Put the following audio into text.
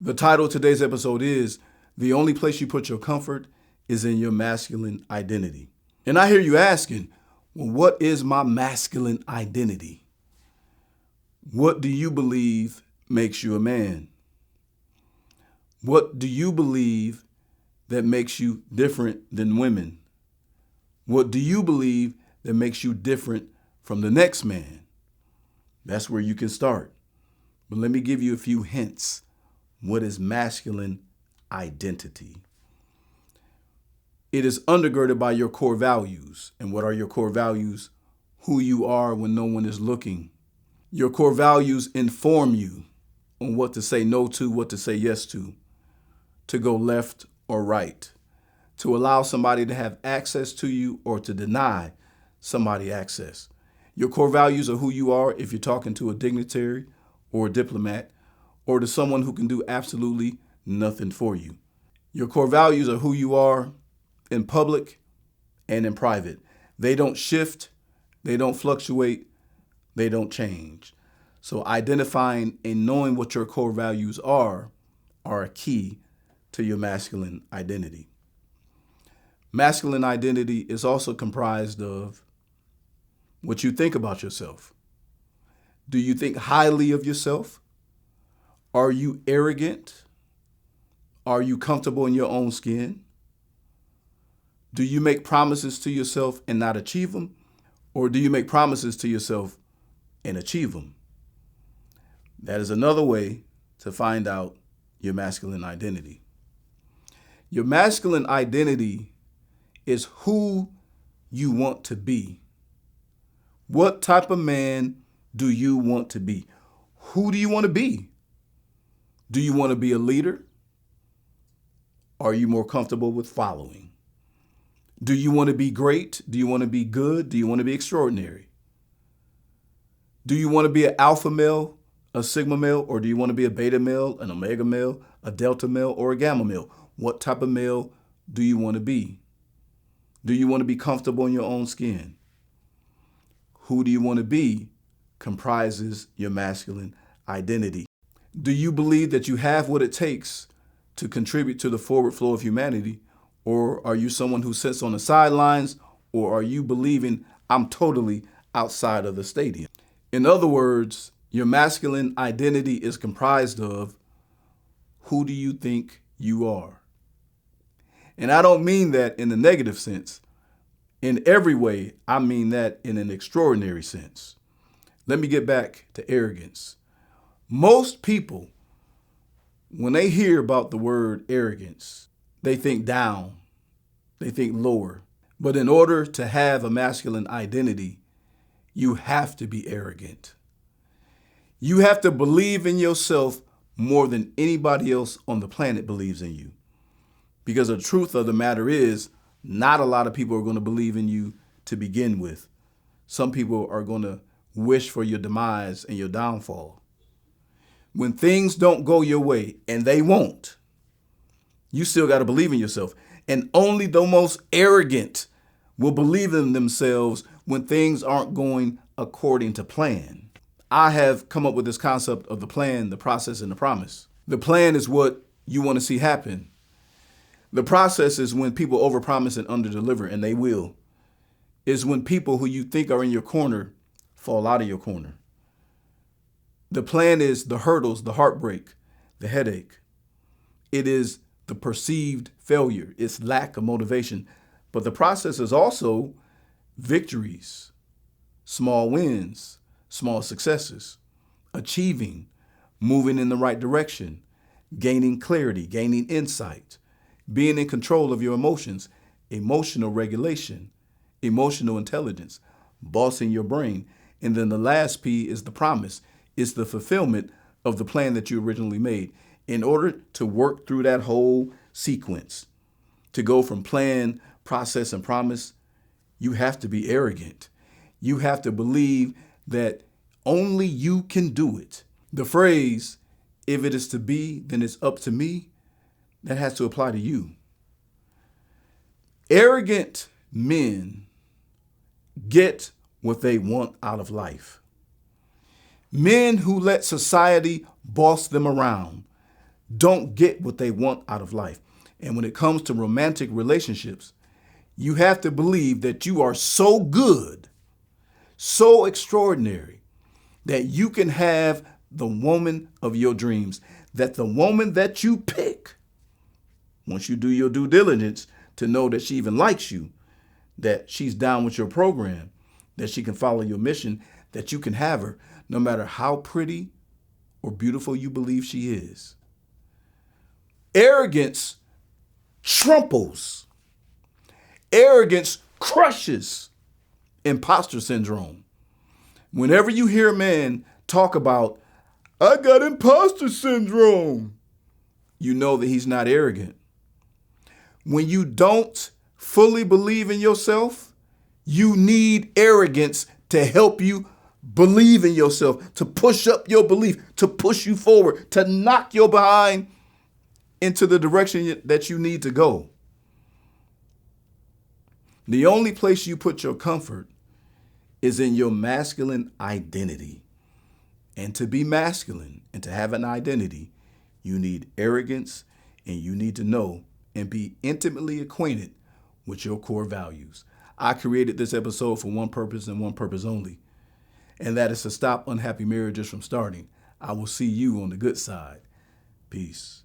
The title of today's episode is The Only Place You Put Your Comfort is in Your Masculine Identity. And I hear you asking, well, what is my masculine identity? What do you believe makes you a man? What do you believe that makes you different than women? What do you believe that makes you different from the next man? That's where you can start. But let me give you a few hints. What is masculine identity? It is undergirded by your core values. And what are your core values? Who you are when no one is looking. Your core values inform you on what to say no to, what to say yes to go left or right, to allow somebody to have access to you or to deny somebody access. Your core values are who you are if you're talking to a dignitary or a diplomat or to someone who can do absolutely nothing for you. Your core values are who you are in public and in private. They don't shift, they don't fluctuate, they don't change. So identifying and knowing what your core values are a key to your masculine identity. Masculine identity is also comprised of what you think about yourself. Do you think highly of yourself? Are you arrogant? Are you comfortable in your own skin? Do you make promises to yourself and not achieve them? Or do you make promises to yourself and achieve them? That is another way to find out your masculine identity. Your masculine identity is who you want to be. What type of man do you want to be? Who do you want to be? Do you want to be a leader? Are you more comfortable with following? Do you want to be great? Do you want to be good? Do you want to be extraordinary? Do you want to be an alpha male, a sigma male, or do you want to be a beta male, an omega male, a delta male, or a gamma male? What type of male do you want to be? Do you want to be comfortable in your own skin? Who do you want to be comprises your masculine identity. Do you believe that you have what it takes to contribute to the forward flow of humanity? Or are you someone who sits on the sidelines? Or are you believing I'm totally outside of the stadium? In other words, your masculine identity is comprised of who do you think you are? And I don't mean that in the negative sense. In every way, I mean that in an extraordinary sense. Let me get back to arrogance. Most people, when they hear about the word arrogance, they think down, they think lower. But in order to have a masculine identity, you have to be arrogant. You have to believe in yourself more than anybody else on the planet believes in you. Because the truth of the matter is, not a lot of people are going to believe in you to begin with. Some people are going to wish for your demise and your downfall. When things don't go your way, and they won't, you still got to believe in yourself. And only the most arrogant will believe in themselves when things aren't going according to plan. I have come up with this concept of the plan, the process, and the promise. The plan is what you want to see happen. The process is when people overpromise and underdeliver, and they will. Is when people who you think are in your corner fall out of your corner. The plan is the hurdles, the heartbreak, the headache. It is the perceived failure. It's lack of motivation. But the process is also victories, small wins, small successes, achieving, moving in the right direction, gaining clarity, gaining insight, being in control of your emotions, emotional regulation, emotional intelligence, bossing your brain. And then the last P is the promise. It's the fulfillment of the plan that you originally made. In order to work through that whole sequence, to go from plan, process, and promise, you have to be arrogant. You have to believe that only you can do it. The phrase, if it is to be, then it's up to me, that has to apply to you. Arrogant men get what they want out of life. Men who let society boss them around. don't get what they want out of life. And when it comes to romantic relationships, you have to believe that you are so good, so extraordinary, that you can have the woman of your dreams, that the woman that you pick, once you do your due diligence to know that she even likes you, that she's down with your program, that she can follow your mission, that you can have her no matter how pretty or beautiful you believe she is. Arrogance tramples. Arrogance crushes imposter syndrome. Whenever you hear a man talk about, I got imposter syndrome, you know that he's not arrogant. When you don't fully believe in yourself, you need arrogance to help you believe in yourself, to push up your belief, to push you forward, to knock your behind into the direction that you need to go. The only place you put your comfort is in your masculine identity. And to be masculine and to have an identity, you need arrogance, and you need to know and be intimately acquainted with your core values. I created this episode for one purpose and one purpose only, and that is to stop unhappy marriages from starting. I will see you on the good side. Peace.